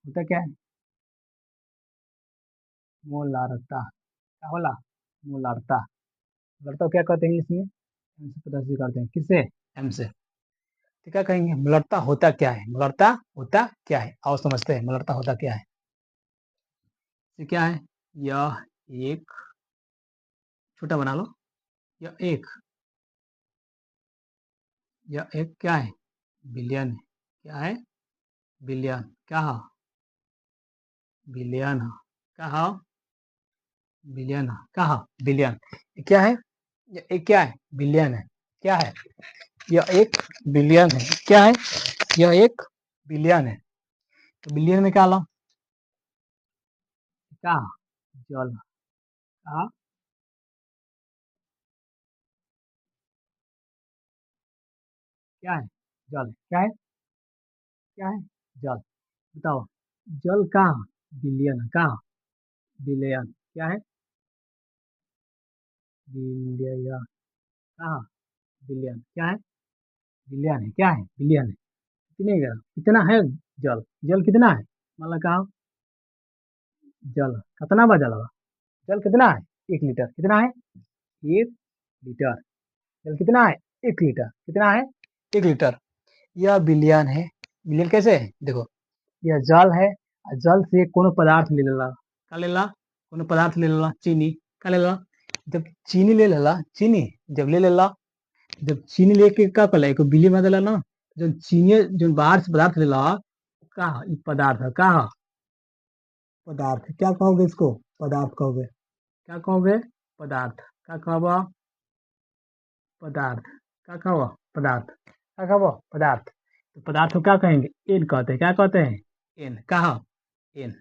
होता क्या है? मोलारता। क्या बोला? मोलारता। मोलारता को क्या कहते हैं इंग्लिश में? एम से प्रदर्शित करते हैं, किससे? एम से। तो क्या कहेंगे, मोलारता होता क्या है? मोलारता होता क्या है, आओ समझते हैं मोलारता होता क्या है। ये क्या है? यह एक, छोटा बना लो, यह एक, यह एक क्या है? बिलियन है। क्या है? बिलियन। क्या है? बिलियन है। क्या है? बिलियन है। क्या है? बिलियन। ये क्या है? यह एक क्या है? बिलियन है। क्या है? यह एक बिलियन है। क्या है? यह एक बिलियन है। तो बिलियन में क्या लो? क्या? जल। क्या? क्या है? जल। क्या है? क्या है? जल। बताओ। जल का बिलियन का, बिलियन क्या है? बिलियन का, बिलियन क्या है? बिलियन है। क्या है? बिलियन है। कितने का? कितना है? जल, जल कितना है? मतलब कहा, जल कितना बा जल? जल कितना है? 1 लीटर। कितना है? 1 लीटर। जल कितना है? 1 लीटर। कितना है? 1 लीटर। यह बिलियन है। बिलियन कैसे है देखो, यह जल है, और जल से कोनो पदार्थ ले लेला। का लेला? कोनो पदार्थ ले लेला, चीनी। का लेला? जब चीनी ले लेला, चीनी जब ले लेला, जब चीनी लेके का कला एक बिलियन में देला ना, जो चीनी जो बाहर से पदार्थ लेला, का ह? ई पदार्थ है। का ह? पदार्थ। क्या कहोगे इसको? पदार्थ कहोगे। क्या कहोगे? पदार्थ। क्या कहबो? पदार्थ। क्या कहबो? पदार्थ। क्या कहबो? पदार्थ। तो पदार्थ को क्या कहेंगे? एन कहते हैं। क्या कहते हैं? एन। का ह? एन।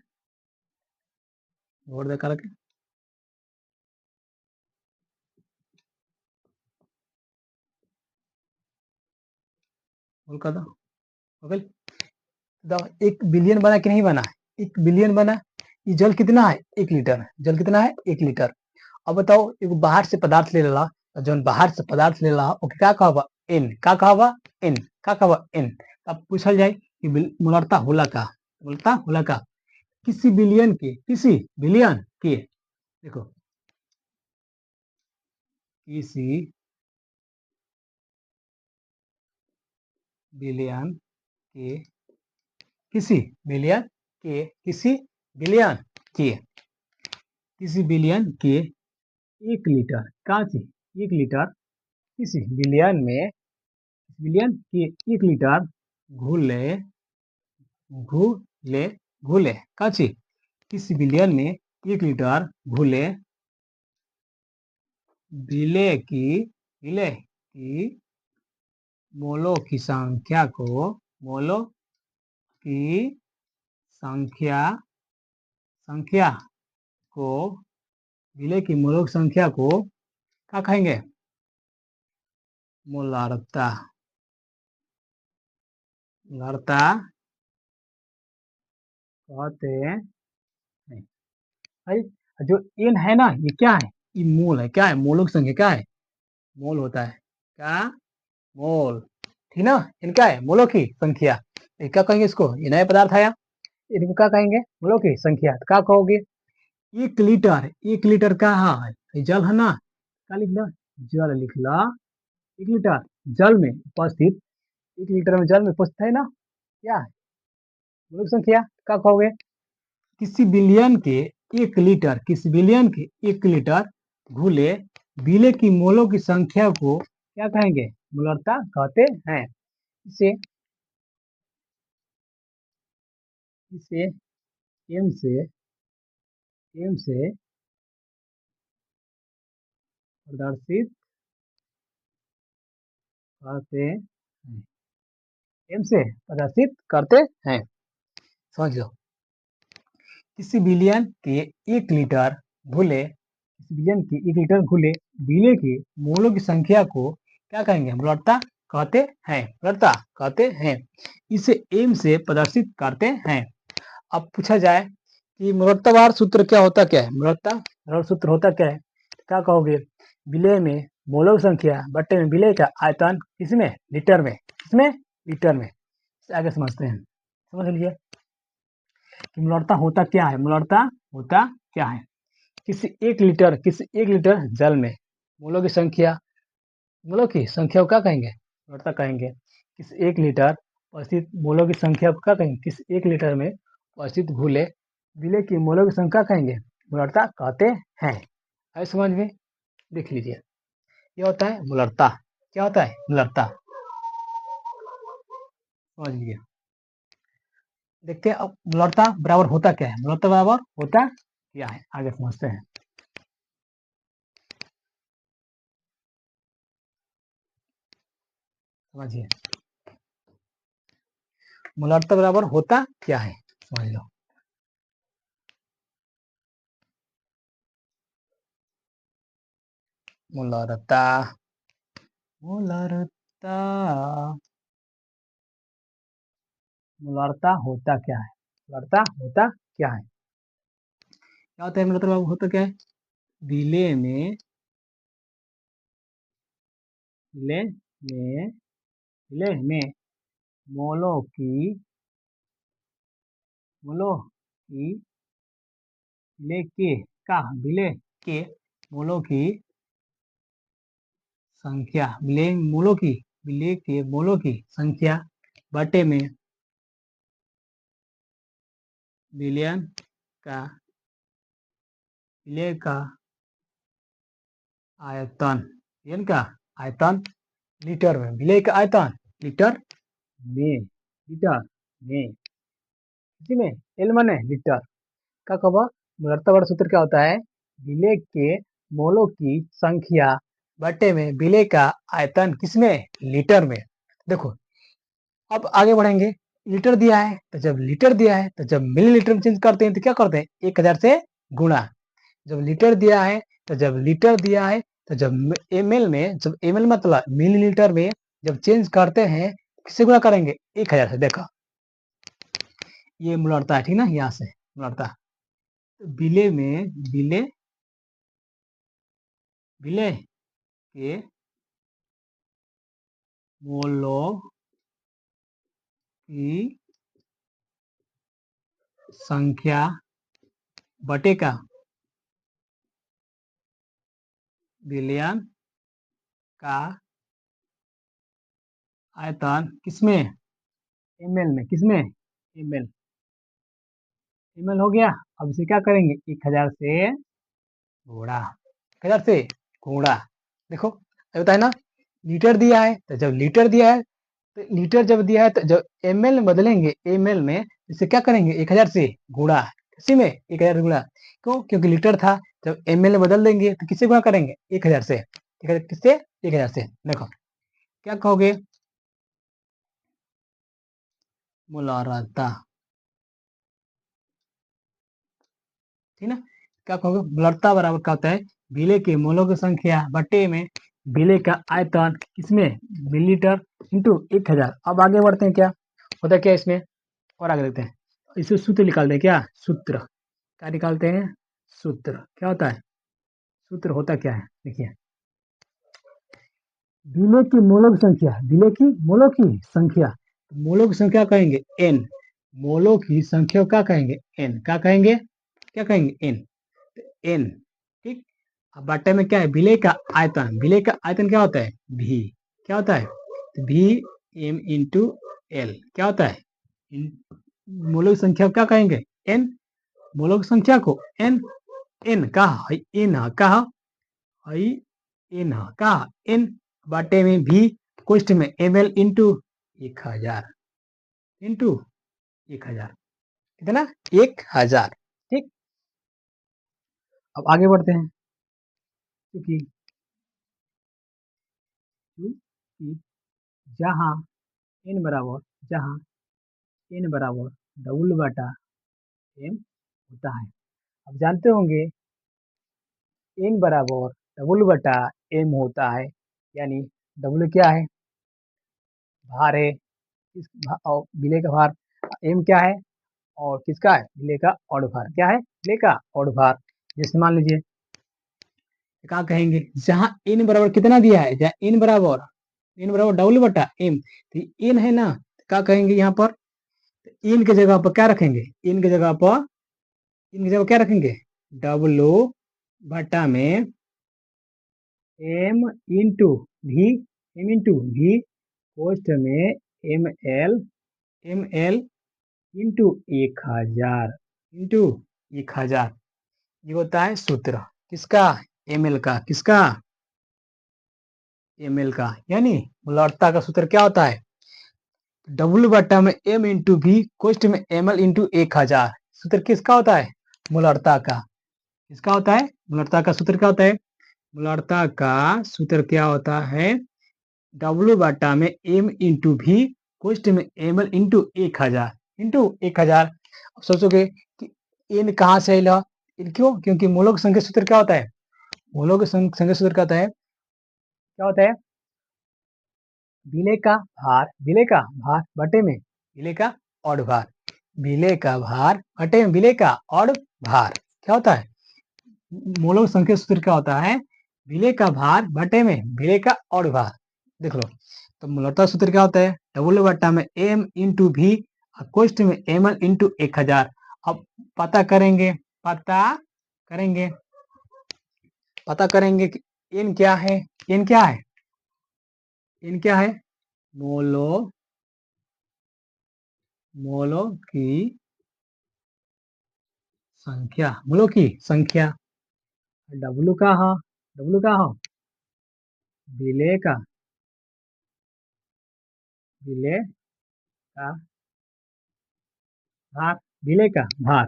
और दे करके बोल कर दो। हो गई? दो। 1 बिलियन बना कि नहीं बना? 1 बिलियन बना। ये जल कितना है? 1 लीटर। जल कितना है? 1 लीटर। अब बताओ, एगो बाहर से पदार्थ ले लेला, जौन बाहर से पदार्थ ले ला ओके क्या कहबा? एन। का कहबा? एन। का कहबा? एन। अब पूछल जाए कि मोलारता होला का? मोलारता होला का? किसी बिलियन के, किसी बिलियन के, देखो, किसी बिलियन के, किसी बिलियन के, किसी बिलियन के, किसी बिलियन के 1 लीटर का चीज, 1 लीटर, किसी बिलियन में, बिलियन के 1 लीटर घुले, घुले, घुले का चीज, किसी बिलियन में 1 लीटर घुले, विले की मोलों की संख्या को, मोलों की संख्या, संख्या को, विले की मोलों की संख्या को क्या कहेंगे? मोलारता। मोलारता कहते हैं। भाई, जो एन है ना, ये क्या है? ये मोल है। क्या है? मोलों की संख्या क्या है? मोल होता है। क्या? मोल। ठीक ना? इनका है मोलों की संख्या। ये क्या कहेंगे इसको? ये नया पदार्थ आया, इनको क्या कहेंगे? मोलों की संख्या। तो क्या कहोगे? 1 लीटर, 1 लीटर का है, ये जल है ना? क्या लिख लो? जल लिख लो। 1 लीटर जल में उपस्थित, 1 लीटर में जल में उपस्थित है ना, क्या है? मोलों की संख्या। क्या कहोगे? किसी बिलियन के 1 लीटर, किसी बिलियन के 1 लीटर घुले विले की मोलों की संख्या को क्या कहेंगे? मोलारता कहते हैं। इसे, इसे एम से, एम से प्रदर्शित करते हैं, एम से प्रदर्शित करते हैं। समझ लो, किसी बिलियन के 1 लीटर घुले, किसी बिलियन के 1 लीटर घुले विले के मोलों की संख्या को क्या कहेंगे? मोलारता कहते हैं। मोलारता कहते हैं। इसे एम से प्रदर्शित करते हैं। अब पूछा जाए कि मोलार्तावार सूत्र क्या होता, क्या है मोलार्ता सूत्र होता क्या है? क्या कहोगे? विलय में मोलों की संख्या बट्टे में विलय का आयतन, किसमें? लीटर में। किसमें? लीटर में। आगे समझते हैं। समझ लीजिए। कि मोलार्थता होता क्या है, मोलार्थता होता क्या है। किसी एक लीटर जल में मोलों की संख्या, मोलों की संख्या को क्या कहेंगे, मोलार्थता कहेंगे। किस एक लीटर उपस्थित मोलों की संख्या को क्या कहेंगे, किस एक लीटर में उपस्थित घुले विलेय की मोलों की संख्या कहेंगे, मोलार्थता कहते हैं। है समझ में, देख लीजिए, ये होता है मोलार्थता। क्या होता है, मोलार्थता, समझ लीजिए। देखते हैं अब मोलार्थता बराबर होता क्या है, मोलार्थता बराबर होता क्या है, आगे समझते हैं। समझिए, मोलार्थता बराबर होता क्या है, समझ लो। मोलार्थता, मोलार्थता, मोलार्थता होता क्या है, मोलार्थता होता क्या है, क्या होता है मोलार्थता बराबर होता क्या है। विलेय में, विलेय में, विलेय में मोलों की, मोलों की, विलेय के का, विलेय के मोलों की संख्या, विलेय मोलों की, विलेय के मोलों की संख्या बटे में विलयन का, विलेय का आयतन, विलयन का आयतन लीटर में, विलेय का आयतन लीटर में, लीटर में, इसी में एल माने लीटर का कब, मोलार्थता वाला सूत्र क्या होता है, विलेय के मोलों की संख्या बटे में विलेय का आयतन, किसमें, लीटर में। देखो अब आगे बढ़ेंगे, लीटर दिया है तो जब लीटर दिया है तो जब मिलीलीटर में चेंज करते हैं तो क्या करते हैं, 1000 से गुणा। जब लीटर दिया है तो जब लीटर दिया है तो जब एमएल में, जब एमएल मतलब मिलीलीटर में जब चेंज करते हैं किससे गुणा करेंगे, 1000 से। देखो ये मोलार्थता है, ठीक ना, यहाँ से मोलार्थता। विलेय में, विलेय, विलेय के मोलों की संख्या बटे का विलयन का आयतन, किसमें, एमएल में, किसमें, एमएल, एमएल हो गया। अब इसे क्या करेंगे, 1000 से गुणा, 1000 से गुणा। देखो होता है ना, लीटर दिया है तो जब लीटर दिया है तो लीटर जब दिया है तो जब एमएल में बदलेंगे, एमएल में इसे क्या करेंगे, 1000 से गुणा, किसी में 1000 गुणा, क्यों, क्योंकि लीटर था, जब एमएल में बदल देंगे तो किससे गुणा करेंगे, 1000 से, किससे, 1000 से। देखो क्या कहोगे, मोलार्थता, ठीक ना, क्या कहोगे, मोलार्थता बराबर क्या होता है, विलेय के मोलों की संख्या बटे में विलेय का आयतन, किसमें, मिलीलीटर इंटू 1000। अब आगे बढ़ते हैं, क्या होता है, क्या इसमें, और आगे देखते हैं। इसे सूत्र निकालते हैं, क्या सूत्र, क्या निकालते हैं, सूत्र क्या होता है, सूत्र होता क्या है, देखिए। विलेय की मोलों की संख्या, विलेय की मोलों की संख्या, मोलों की संख्या कहेंगे एन, मोलों की संख्या क्या कहेंगे, एन, क्या कहेंगे, क्या कहेंगे, एन, एन, ठीक। अब बटे में क्या है, विलेय का आयतन, विलेय का आयतन क्या होता है, भी, क्या होता है, भी एम इंटू एल, क्या होता है, मोलों की संख्या क्या कहेंगे, एन, मोलों की संख्या को एन, एन कहा, एन कहा, एन कहा, एन बाटे में भी कोष्ट में एम एल इंटू 1000, इंटू 1000, कितना, 1000, ठीक। अब आगे बढ़ते हैं, क्योंकि जहां एन बराबर, जहां एन बराबर डबल बटा एम होता है। अब जानते होंगे एन बराबर डबल बटा एम होता है, यानी डब्ल्यू क्या है, भार है, और विलेय का भार, एम क्या है, और किसका है, विलेय का और भार, क्या है, विलेय का और भार। जैसे मान लीजिए क्या कहेंगे, जहां एन बराबर कितना दिया है, जहां एन बराबर डबल बटा एम, तो एन है ना, क्या कहेंगे यहाँ पर, तो इन की जगह पर क्या रखेंगे, इनकी जगह क्या रखेंगे, डब्लू बटा में एम इंटू भी, पोस्ट में एम एल इंटू 1000, इंटू 1000। ये होता है सूत्र किसका, एम एल का, किसका, एम एल का। यानी मोलार्ता का सूत्र क्या होता है, डब्ल्यू बट्टा में एम इंटू भी, कोष्ट में एम एल इंटू 1000। सूत्र किसका होता है, मोलार्ता का। किसका होता है, मोलार्ता का सूत्र क्या होता है, मोलार्ता का सूत्र क्या होता है, डब्ल्यू बट्टा में एम इंटू भी, कोष्ट में एम एल इंटू 1000, इंटू 1000। सोचोगे कि इन कहाँ से आइल, इन क्यों, क्योंकि मूलक संख्या सूत्र क्या होता है, मूलक संख्या सूत्र क्या होता है, विलेय का भार बटे में विलेय का और भार, विलेय का भार बटे में विलेय का और भार। क्या होता है, मूलक संख्या सूत्र क्या होता है, विलेय का भार बटे में विलेय का और भार। देख लो, तो मूलतः सूत्र क्या होता है, डब्ल्यू बट्टा में एम इंटू भी, कोष्ट में एम एल इंटू 1000। अब पता करेंगे, पता करेंगे पता करेंगे कि इन क्या है, इन क्या है, इन क्या है, मोलो मोलो की संख्या, मोलो की संख्या। डब्लू का हो, विलेय का, विलेय का भार, विलेय का भार।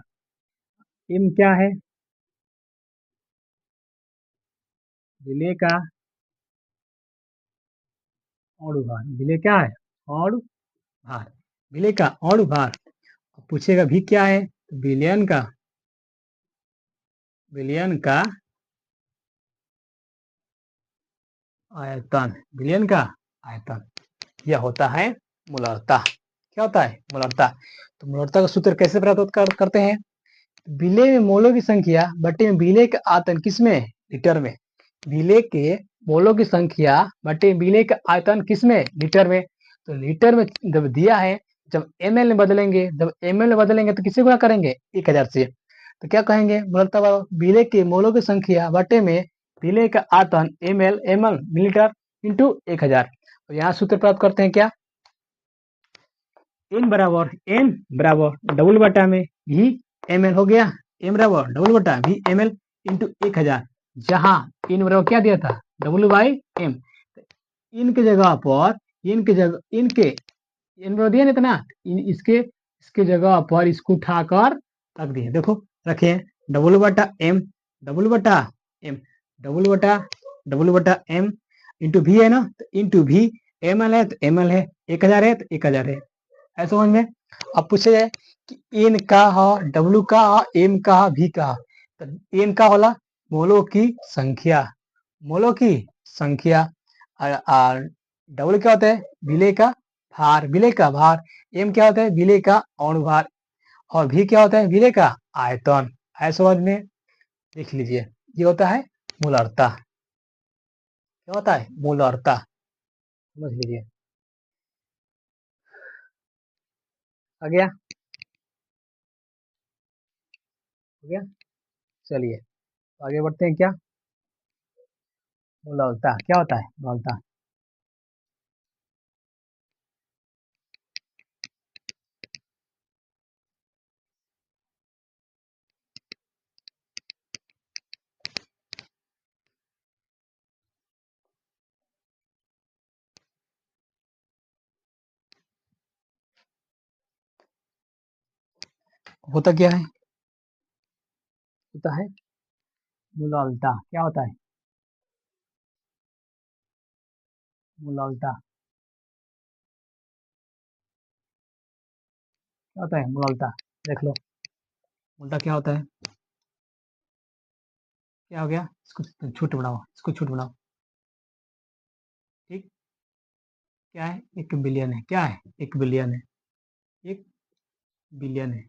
एम क्या है, विलेय का और भार, विलेय क्या है, और भार, विलेय का और भार। पूछेगा भी क्या है, तो विलयन का आयतन, विलयन का आयतन। यह होता है मूलरता। क्या होता है, मूलरता। तो मूलरता का सूत्र कैसे प्राप्त करते हैं, विलेय में मोलों की संख्या बटे में विलेय का आयतन, किसमें, लीटर में। विलेय के मोलों की संख्या बटे विलेय का आयतन किसमें, लीटर में। तो लीटर में जब दिया है, जब एमएल में बदलेंगे, तो किससे गुणा करेंगे, 1000 से। तो क्या कहेंगे, मूलतः विलेय के मोलों की संख्या बटे में विलेय का आयतन एम एल मिलीलीटर इंटू 1000। तो यहाँ सूत्र प्राप्त करते हैं क्या, एन बराबर डबल बटा में भी एम एल हो गया, एम बराबर डबल बटा भी एम एल इंटू 1000। जहां इन बराबर क्या दिया था, डब्ल्यू बाई एम। इनके जगह पर, इनके इन बराबर दिया ना इतना, इसके जगह पर इसको उठाकर रख दिए। देखो रखे, डब्ल्यू बटा एम, डब्ल्यू बटा एम, डब्ल्यू बटा एम इंटू भी है ना, तो इंटू भी एम एल है तो एम एल है, 1000 है तो 1000 है। ऐसा समझ में। अब पूछे जाए कि एन का हो, डब्ल्यू का हो, एम का हो, भी का हो। तो एन का होला मोलों की संख्या, मोलों की संख्या। और डब्ल्यू क्या होता है, विलेय का भार, विलेय का भार। एम क्या होता है, विलेय का अणु भार। और भी क्या होता है, विलेय का आयतन। ऐसा समझ में, लिख लीजिए। ये होता है मूलरता। क्या होता है, मूलरता, समझ लीजिए। आ गया, हो गया। चलिए आगे बढ़ते हैं। क्या मूलरता क्या होता है, मूलरता होता क्या है, होता है मूलरता। क्या होता है, मूलरता क्या होता है, मूलरता देख लो। मूलरता क्या होता है, क्या हो गया, इसको छूट बनाओ, इसको छूट बनाओ। ठीक, क्या है, 1 बिलियन है, क्या है, 1 बिलियन है, 1 बिलियन है।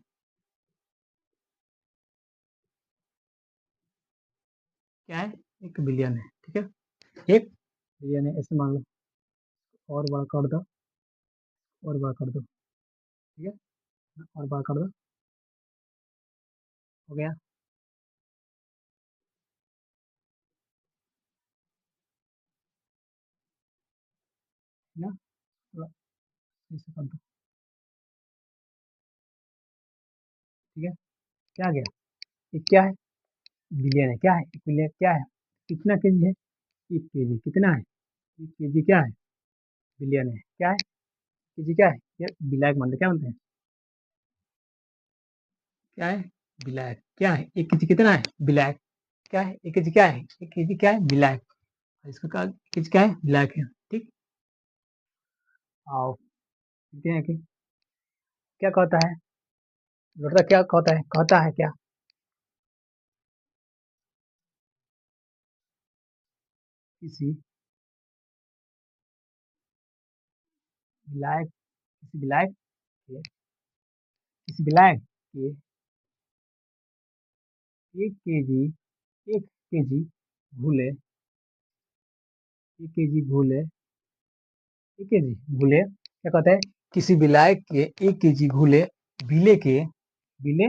क्या है, 1 बिलियन है, ठीक है, 1 बिलियन है, ऐसे मान लो। और बड़ा कर दो, और बड़ा कर दो, ठीक है। और बड़ा कर दो, हो गया ना। थोड़ा इसे कर दो, ठीक है। क्या गया, ये क्या है, बिलियन है, क्या है, एक बिलियन क्या है, कितना केजी है, 1 केजी कितना है, 1 केजी क्या है, बिलियन है, क्या है, केजी क्या है, ये बिलायक मानते क्या मानते हैं, क्या है, बिलायक क्या है, 1 केजी कितना है, बिलायक क्या है, 1 केजी क्या है, 1 केजी क्या है, बिलायक, इसका क्या, केजी क्या है, बिलायक है, ठीक। आओ देखते हैं कि क्या कहता है, लड़का क्या कहता है क्या, किसी विलायक, किसी विलायक के, किसी विलायक के 1 केजी, 1 केजी भूले, 1 केजी भूले, 1 केजी भूले क्या कहते हैं, किसी विलायक के 1 केजी भूले विले के, विले,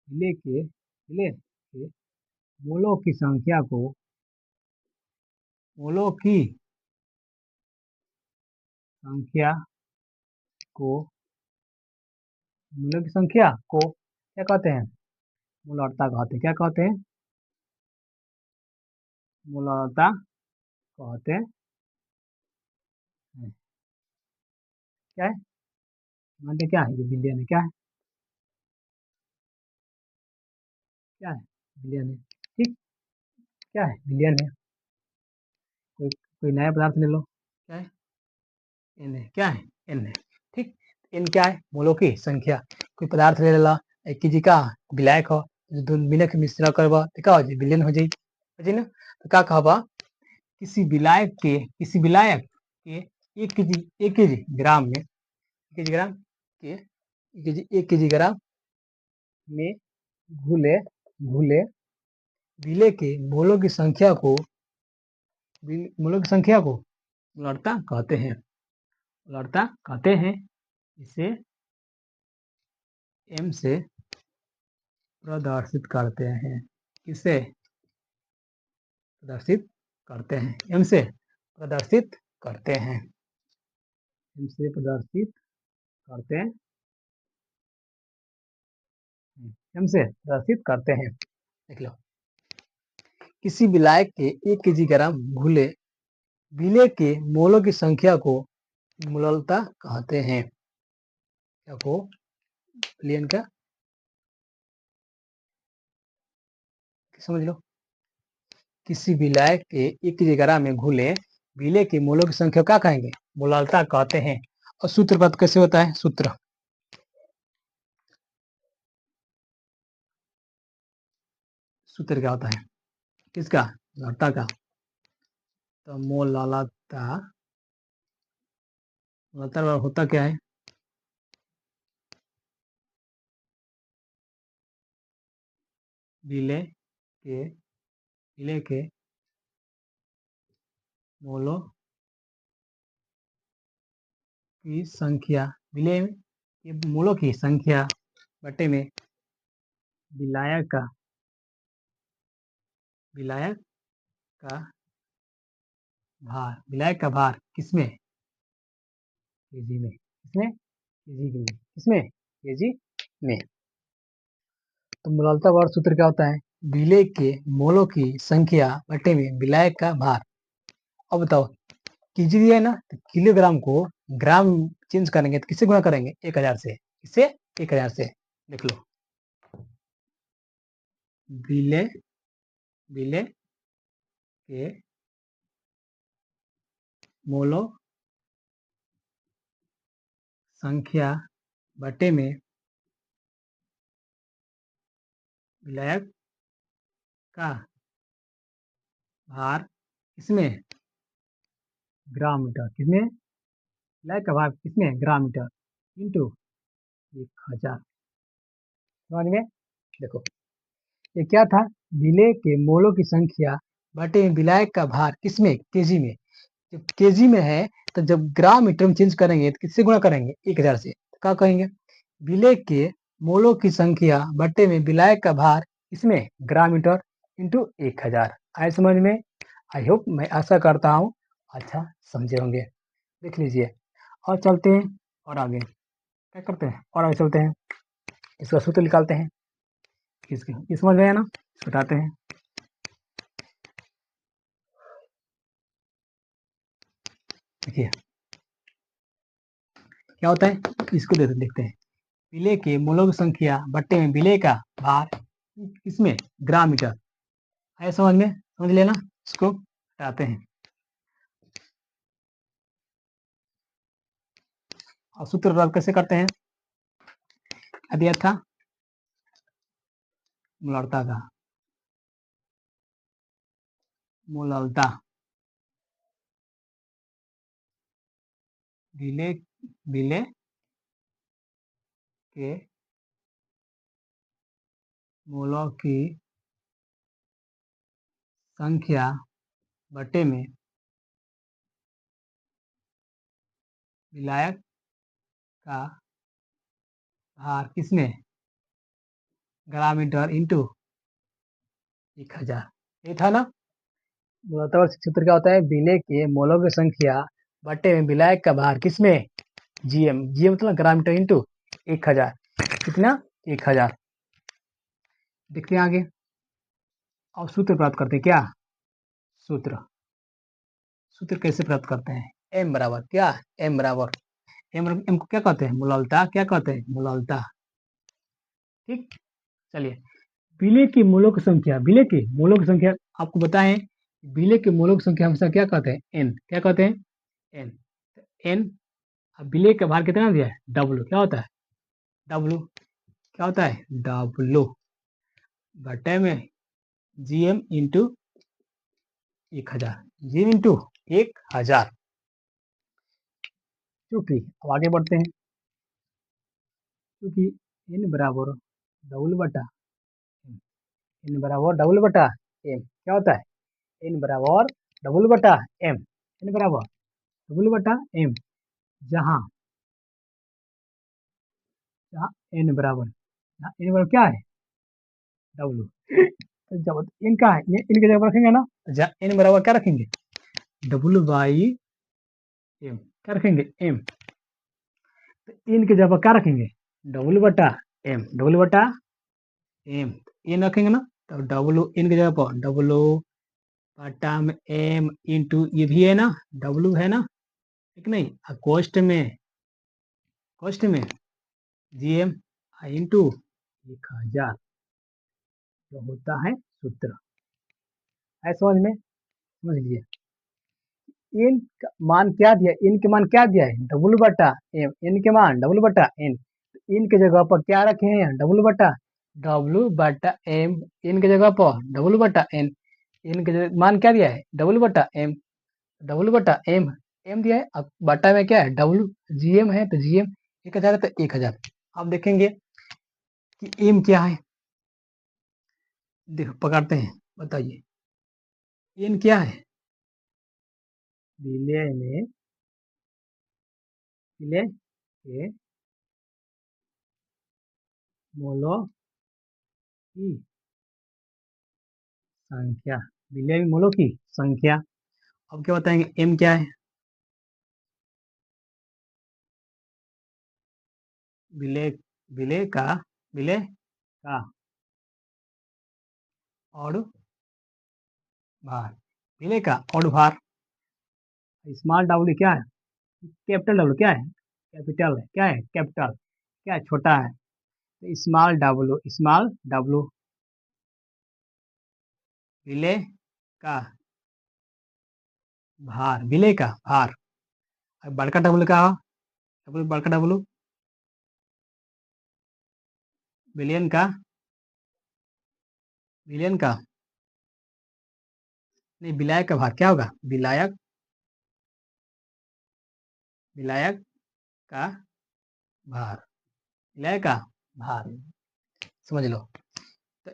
विले के मोलों की संख्या को, मोलों की संख्या को, मोलों की संख्या को क्या कहते हैं, मोलार्ता कहते हैं, क्या कहते हैं, मोलार्ता कहते हैं, क्या है, मानते क्या है, ये बिलियन है, क्या है, क्या है, बिलियन है, ठीक, क्या है, बिलियन है, कोई कोई नया पदार्थ ले लो, क्या है, एन है, क्या है, एन है, ठीक, एन क्या है, मोलों की संख्या, कोई पदार्थ ले ला, 1 केजी का विलायक हो, जो दोनों मिलक के मिश्रण करबा तो क्या हो जाए, बिलियन हो जाए, बुझी ना, तो क्या कहबा, किसी विलायक के 1 केजी, 1 केजी ग्राम में, 1 केजी ग्राम के, 1 केजी ग्राम में घुले, घुले विले के मोलों की संख्या को, मोलों की संख्या को लड़ता कहते हैं, लड़ता कहते हैं, इसे एम से प्रदर्शित करते हैं, किसे प्रदर्शित करते हैं, एम से प्रदर्शित करते हैं, एम से प्रदर्शित करते हैं, एम से प्रदर्शित करते हैं, देख लो, किसी विलायक के 1 केजी ग्राम घुले विले के मोलों की संख्या को मोललता कहते हैं, क्या को, विलियन का, समझ लो, किसी विलायक के 1 केजी ग्राम में घुले विले के मोलों की संख्या क्या कहेंगे, मोललता कहते हैं, और सूत्र बात कैसे होता है, सूत्र, सूत्र क्या होता है, किसका, मोललता का, तो मोललता, मोललता होता क्या है, विले के, विले के मोलों की संख्या, विले में ये मोलों की संख्या बटे में विलायक का, विलायक का भार, विलायक का भार किसमें, केजी में, किसमें, केजी में, किसमें, केजी में, तो मोललता भार सूत्र क्या होता है, विले के मोलों की संख्या बटे में विलायक का भार, अब बताओ, केजी दिया है ना, तो किलोग्राम को ग्राम चेंज करेंगे तो किससे गुणा करेंगे, 1000 से, किससे, 1000 से, देख लो, विले, विले के मोलों संख्या बटे में विलायक का भार किसमें, ग्राम मीटर, किसमें, विलायक का भार किसमें, ग्राम मीटर, इंटू 1000, समझ में, देखो ये क्या था, विले के मोलों की संख्या बटे में विलायक का भार किसमें, केजी में, जब केजी में है तो जब ग्राम मीटर में चेंज करेंगे तो किससे गुणा करेंगे? 1000 से। तो क्या कहेंगे? विलेय के मोलों की संख्या बट्टे में विलायक का भार इसमें ग्राम मीटर इंटू 1000। आए समझ में? आई होप, मैं आशा करता हूँ अच्छा समझे होंगे। देख लीजिए और चलते हैं और आगे क्या करते हैं, और आगे चलते हैं, इसका सूत्र निकालते हैं। इसकी ये समझ में आया ना? बताते हैं। देखिए क्या होता है, इसको देखते हैं। विलेय के मोलों की संख्या बट्टे में विलेय का भार इसमें ग्राम मीटर। आया समझ में? समझ लेना। इसको हटाते हैं और सूत्र प्राप्त कैसे करते हैं? दिया था मोलरता का, मोलरता विलेय विलेय के मोलों की संख्या बटे में विलायक का भार किसमें? Gram metre into 1000। ये था ना? मोलरता सूत्र क्या होता है? विलेय के मोलों की संख्या बटे में विलायक का भार किसमें? जीएम। जीएम मतलब ग्राम मीटर इंटू 1000। कितना? 1000। देखते हैं आगे और सूत्र प्राप्त करते हैं। क्या सूत्र? सूत्र कैसे प्राप्त करते हैं? एम बराबर क्या? एम बराबर एम को क्या कहते हैं? मोलरता। क्या कहते हैं? मोलरता। ठीक, चलिए। विलेय के मोलों की संख्या, विलेय के मोलों की संख्या आपको बताएं। विलेय के मोलों की संख्या हमेशा क्या कहते हैं? एन। क्या कहते हैं? एन। एन। अब विलेय का भार कितना दिया है? डब्ल्यू। क्या होता है? डब्ल्यू क्या होता है? डब्ल्यू बटे में जीएम इंटू 1000। GM into 1000। क्योंकि अब आगे बढ़ते हैं, क्योंकि एन बराबर डब्ल्यू बटा एन बराबर डब्ल्यू बटा एम। क्या होता है? एन बराबर डब्ल्यू बटा एम। एन बराबर डब्ल्यू बटा एम। जहाँ जहाँ एन बराबर क्या है? डब्ल्यू। तो जब इन का है, ये इनके जगह पर रखेंगे ना, जहाँ एन बराबर क्या रखेंगे? W by M. क्या रखेंगे? एम। तो इन के जगह पर क्या रखेंगे? डब्ल्यू बटा एम। डब्ल्यू बटा एम एन रखेंगे ना, तो डब्ल्यू इन की जगह पर डब्ल्यू बटा में एम इंटू ये भी है ना, डब्ल्यू है ना, ठीक नहीं? कॉस्ट में जी एम इंटू 1000 जो होता है सूत्र। है समझ में? समझ लीजिए। इन का मान क्या दिया? इन के मान क्या दिया है? डब्ल्यू बटा एम। इन के मान डब्ल्यू बटा एन। इन के जगह पर क्या रखे हैं? डब्ल्यू बटा एम। इन के जगह पर डब्ल्यू बटा एन। इनके मान क्या दिया है? डब्ल्यू बटा एम। डब्ल्यू बटा एम। एम दिया है, अब बटा में क्या है? डब्ल्यू। जीएम है तो जीएम 1000 है तो 1000। अब देखेंगे कि एम क्या है। देखो पकड़ते हैं, बताइए एन क्या है? विलेय में विलेय के मोलों की संख्या। विलेय में मोलों की संख्या। अब क्या बताएंगे? एम क्या है? विलेय विलेय का और भार। विलेय का और भार। स्मॉल डब्ल्यू क्या है? कैपिटल डब्ल्यू क्या है? कैपिटल है। क्या है? कैपिटल। क्या है? छोटा है। तो स्मॉल डब्ल्यू विलेय का भार। विलेय का भार। अब बड़का डब्ल्यू का हो, डब्ल्यू बड़का डब्ल्यू विलियन का विलियन का नहीं, विलायक का भार क्या होगा? विलायक का भार। विलायक का भार समझ लो। तो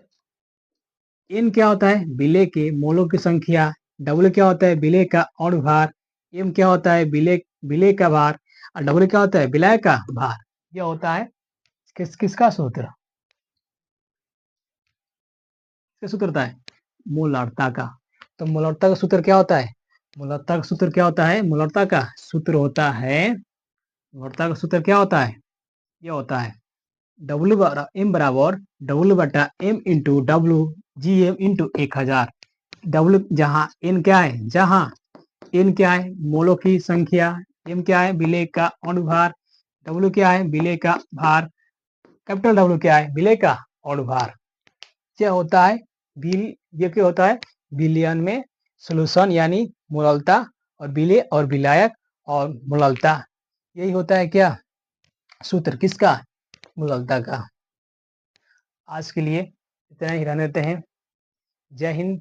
एन क्या होता है? विलेय के मोलों की संख्या। डब्ल्यू क्या होता है? विलेय का और भार। एम क्या होता है, विलेय, विलेय का भार, और डब्ल्यू क्या होता है, विलायक का भार। यह होता है किसका सूत्र, किसका सूत्र होता है, मोलारता का। तो मोलारता का सूत्र क्या होता है, मोलारता का सूत्र क्या होता है, मोलारता का सूत्र होता है, मोलारता का सूत्र क्या होता है, यह होता है डब्ल्यू बटा एम बराबर डब्ल्यू बटा M into W G M into 1000। W जहाँ एन क्या है, जहाँ एन क्या है, मोलों की संख्या, एम क्या है, विलेय का अनुभार, डब्ल्यू क्या है, विलेय का भार, कैपिटल डब्ल्यू क्या है, विलेय का अनुभार। क्या होता है बिल, ये क्या होता है बिलियन में सोल्यूशन यानी मोललता, और विलेय और विलायक और मोललता, यही होता है क्या सूत्र किसका, मोललता का। आज के लिए इतना ही रहने देते हैं। जय हिंद,